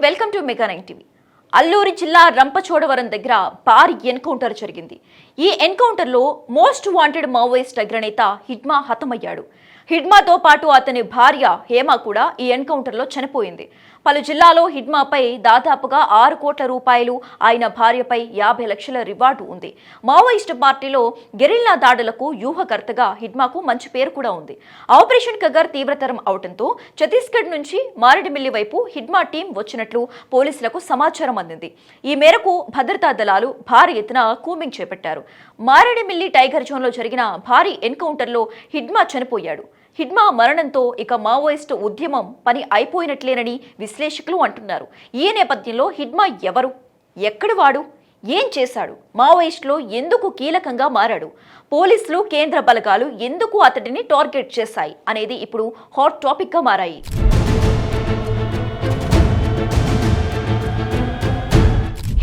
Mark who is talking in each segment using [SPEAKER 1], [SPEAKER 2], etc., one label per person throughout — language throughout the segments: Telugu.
[SPEAKER 1] Welcome to mega 9 TV. Alluri జిల్లా రంపచోడవరం దగ్గర భారీ ఎన్కౌంటర్ జరిగింది. ఈ ఎన్కౌంటర్లో మోస్ట్ వాంటెడ్ మావోయిస్ట్ అగ్రనేత హిడ్మా హతమయ్యాడు. హిడ్మాతో పాటు అతని భార్య హేమ కూడా ఈ ఎన్కౌంటర్లో చనిపోయింది. పలు జిల్లాలో హిడ్మాపై దాదాపుగా 6 కోట్ల రూపాయలు, ఆయన భార్యపై 50 లక్షల రివార్డు ఉంది. మావోయిస్టు పార్టీలో గెరిల్లా దాడులకు వ్యూహకర్తగా హిడ్మాకు మంచి పేరు కూడా ఉంది. ఆపరేషన్ కగర్ తీవ్రతరం అవడంతో ఛత్తీస్గఢ్ నుంచి మారేడుమిల్లి వైపు హిడ్మా టీం వచ్చినట్లు పోలీసులకు సమాచారం అందింది. ఈ మేరకు భద్రతా దళాలు భారీ ఎత్తున కూంబింగ్ చేపట్టారు. మారేడుమిల్లి టైగర్ జోన్లో జరిగిన భారీ ఎన్కౌంటర్లో హిడ్మా చనిపోయాడు. హిడ్మా మరణంతో ఇక మావోయిస్టు ఉద్యమం పని అయిపోయినట్లేనని విశ్లేషకులు అంటున్నారు. ఈ నేపథ్యంలో హిడ్మా ఎవరు, ఎక్కడి వాడు, ఏం చేశాడు, మావోయిస్టులో ఎందుకు కీలకంగా మారాడు, పోలీసులు కేంద్ర బలగాలు ఎందుకు అతడిని టార్గెట్ చేశాయి అనేది ఇప్పుడు హాట్ టాపిక్ గా మారాయి.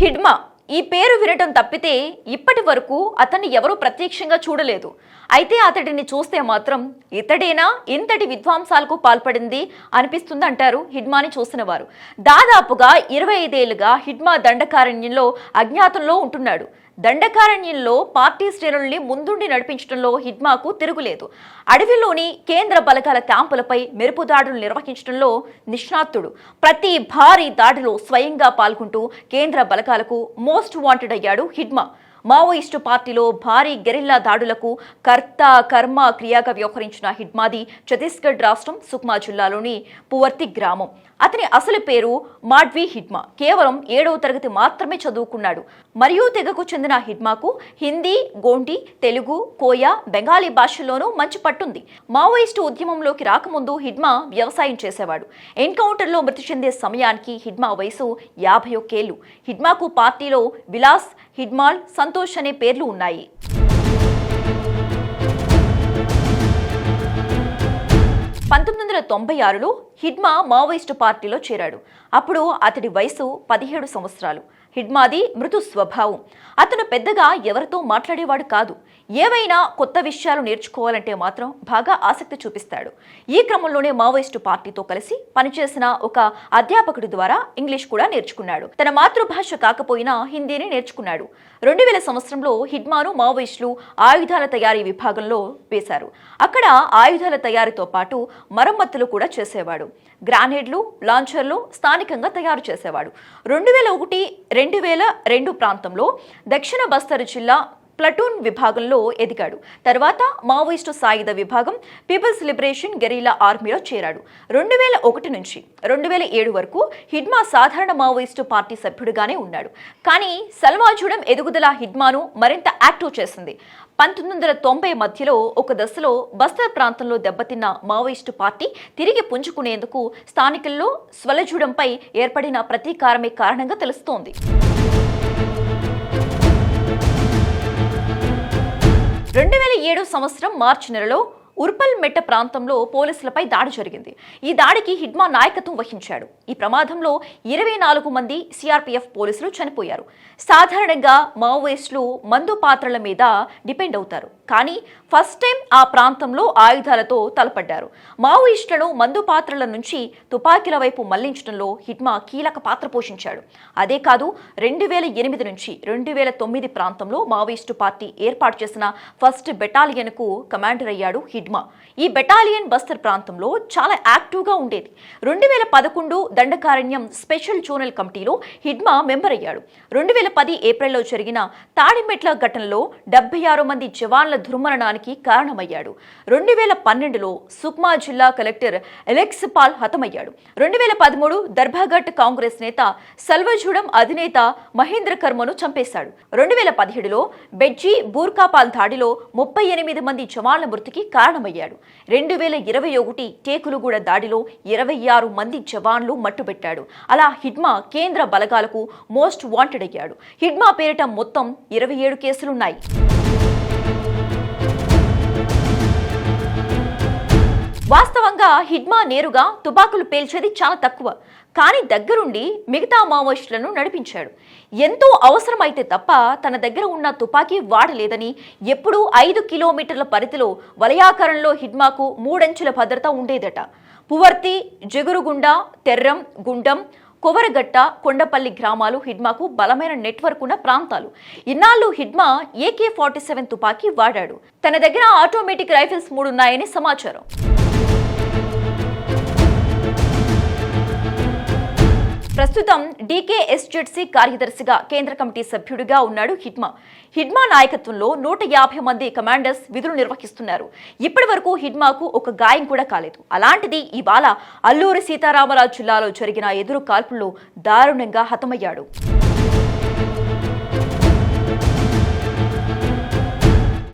[SPEAKER 1] హిడ్మా ఈ పేరు వినటం తప్పితే ఇప్పటి వరకు అతన్ని ఎవరూ ప్రత్యక్షంగా చూడలేదు. అయితే అతడిని చూస్తే మాత్రం ఇతడేనా ఇంతటి విధ్వంసాలకు పాల్పడింది అనిపిస్తుందంటారు హిడ్మాని చూసిన వారు. దాదాపుగా 25 ఏళ్లుగా హిడ్మా దండకారణ్యంలో అజ్ఞాతంలో ఉంటున్నాడు. దండకారణ్యంలో పార్టీ శ్రేణుల్ని ముందుండి నడిపించడంలో హిడ్మాకు తిరుగులేదు. అడవిలోని కేంద్ర బలగాల క్యాంపులపై మెరుపు దాడులు నిర్వహించడంలో నిష్ణాతుడు. ప్రతి భారీ దాడిలో స్వయంగా పాల్గొంటూ కేంద్ర బలగాలకు మోస్ట్ వాంటెడ్ అయ్యాడు హిడ్మా. మావోయిస్టు పార్టీలో భారీ గెరిల్లా దాడులకు కర్త కర్మ క్రియాగా వ్యవహరించిన హిడ్మాది ఛత్తీస్గఢ్ రాష్ట్రం సుక్మా జిల్లాలోని పువర్తి గ్రామం. అతని అసలు పేరు మాడ్వి హిడ్మా. కేవలం 7వ తరగతి మాత్రమే చదువుకున్నాడు. మరియు తెగకు చెందిన హిడ్మాకు హిందీ, గోండి, తెలుగు, కోయా, బెంగాలీ భాషల్లోనూ మంచి పట్టుంది. మావోయిస్టు ఉద్యమంలోకి రాకముందు హిడ్మా వ్యవసాయం చేసేవాడు. ఎన్కౌంటర్లో మృతి చెందే సమయానికి హిడ్మా వయసు 51 ఏళ్లు. హిడ్మాకు పార్టీలో విలాస్, హిడ్మాల్, సంతోష్ అనే పేర్లు ఉన్నాయి. 1996లో హిడ్మా మావోయిస్టు పార్టీలో చేరాడు. అప్పుడు అతడి వయసు 17 సంవత్సరాలు. హిడ్మాది మృదు స్వభావం. అతను పెద్దగా ఎవరితో మాట్లాడేవాడు కాదు. ఏవైనా కొత్త విషయాలు నేర్చుకోవాలంటే మాత్రం బాగా ఆసక్తి చూపిస్తాడు. ఈ క్రమంలోనే మావోయిస్టు పార్టీతో కలిసి పనిచేసిన ఒక అధ్యాపకుడి ద్వారా ఇంగ్లీష్ కూడా నేర్చుకున్నాడు. తన మాతృభాష కాకపోయినా హిందీని నేర్చుకున్నాడు. 2000 సంవత్సరంలో హిడ్మాను మావోయిస్టులు ఆయుధాల తయారీ విభాగంలో వేశారు. అక్కడ ఆయుధాల తయారీతో పాటు మరమ్మతులు కూడా చేసేవాడు. గ్రానేడ్లు, లాంచర్లు స్థానికంగా తయారు చేసేవాడు. 2001-2002 ప్రాంతంలో దక్షిణ బస్తర్ జిల్లా ప్లటూన్ విభాగంలో ఎదిగాడు. తర్వాత మావోయిస్టు సాయుధ విభాగం పీపుల్స్ లిబరేషన్ గెరిల్లా ఆర్మీలో చేరాడు. 2001 నుంచి 2007 వరకు హిడ్మా సాధారణ మావోయిస్టు పార్టీ సభ్యుడిగానే ఉన్నాడు. కానీ సల్వాజూడం ఎదుగుదల హిడ్మాను మరింత యాక్టివ్ చేసింది. 1990 మధ్యలో ఒక దశలో బస్తర్ ప్రాంతంలో దెబ్బతిన్న మావోయిస్టు పార్టీ తిరిగి పుంజుకునేందుకు స్థానికుల్లో స్వలజూడంపై ఏర్పడిన ప్రతీకారమే కారణంగా తెలుస్తోంది. 2007 సంవత్సరం మార్చి నెలలో ఉర్పల్ మెట్ట ప్రాంతంలో పోలీసులపై దాడి జరిగింది. ఈ దాడికి హిడ్మా నాయకత్వం వహించాడు. ఈ ప్రమాదంలో 24 మంది సిఆర్పీఎఫ్ పోలీసులు చనిపోయారు. సాధారణంగా మావోయిస్టులు మందు పాత్రల మీద డిపెండ్ అవుతారు. కానీ ఫస్ట్ టైం ఆ ప్రాంతంలో ఆయుధాలతో తలపడ్డారు. మావోయిస్టులను మందు పాత్రల నుంచి తుపాకీల వైపు మళ్లించడంలో హిడ్మా కీలక పాత్ర పోషించాడు. అదే కాదు, 2008 నుంచి 2009 ప్రాంతంలో మావోయిస్టు పార్టీ ఏర్పాటు చేసిన ఫస్ట్ బెటాలియన్కు కమాండర్ అయ్యాడు హిడ్మా. ఈ బెటాలియన్ బస్తర్ ప్రాంతంలో చాలా యాక్టివ్గా ఉండేది. 2011 దండకారణ్యం స్పెషల్ జోనల్ కమిటీలో హిడ్మా మెంబర్ అయ్యాడు. 2010 ఏప్రిల్లో జరిగిన తాడిమెట్ల ఘటనలో 76 మంది జవాన్ల దుర్మరణానికి కారణమయ్యాడు. 2012లో సుక్మా జిల్లా కలెక్టర్ ఎలెక్స్ పాల్ హతమయ్యాడు. 2013 దర్భాఘట్ కాంగ్రెస్ నేత సల్వజూడం అధినేత మహేంద్ర కర్మను చంపేశాడు. 2017లో బెజ్జీ బూర్కాపాల్ దాడిలో 38 మంది జవాన్ల మృతికి కారణమయ్యాడు. 2021 టేకులుగూడ దాడిలో 26 మంది జవాన్లు మట్టుబెట్టాడు. అలా హిడ్మా కేంద్ర బలగాలకు మోస్ట్ వాంటెడ్ అయ్యాడు. హిడ్మా పేరిట మొత్తం 27 కేసులున్నాయి. వాస్తవంగా హిడ్మా నేరుగా తుపాకులు పేల్చేది చాలా తక్కువ. కానీ దగ్గరుండి మిగతా మావోయిస్టులను నడిపించాడు. ఎంతో అవసరమైతే తప్ప తన దగ్గర ఉన్న తుపాకీ వాడలేదని, ఎప్పుడూ 5 కిలోమీటర్ల పరిధిలో వలయాకరణలో హిడ్మాకు 3 అంచెల భద్రత ఉండేదట. పువర్తి, జగురుగుండ, తెర్రం, గుండం, కొవరగట్ట, కొండపల్లి గ్రామాలు హిడ్మాకు బలమైన నెట్వర్క్ ఉన్న ప్రాంతాలు. ఇన్నాళ్లు హిడ్మా AK-47 తుపాకీ వాడాడు. తన దగ్గర ఆటోమేటిక్ రైఫిల్స్ 3 ఉన్నాయని సమాచారం. ప్రస్తుతం DKSZC కార్యదర్శిగా కేంద్ర కమిటీ సభ్యుడిగా ఉన్నాడు హిడ్మా. హిడ్మా నాయకత్వంలో 150 మంది కమాండర్స్ విధులు నిర్వహిస్తున్నారు. ఇప్పటి వరకు హిడ్మాకు ఒక గాయం కూడా కాలేదు. అలాంటిది ఇవాళ అల్లూరి సీతారామరాజు జిల్లాలో జరిగిన ఎదురు కాల్పుల్లో దారుణంగా హతమయ్యాడు.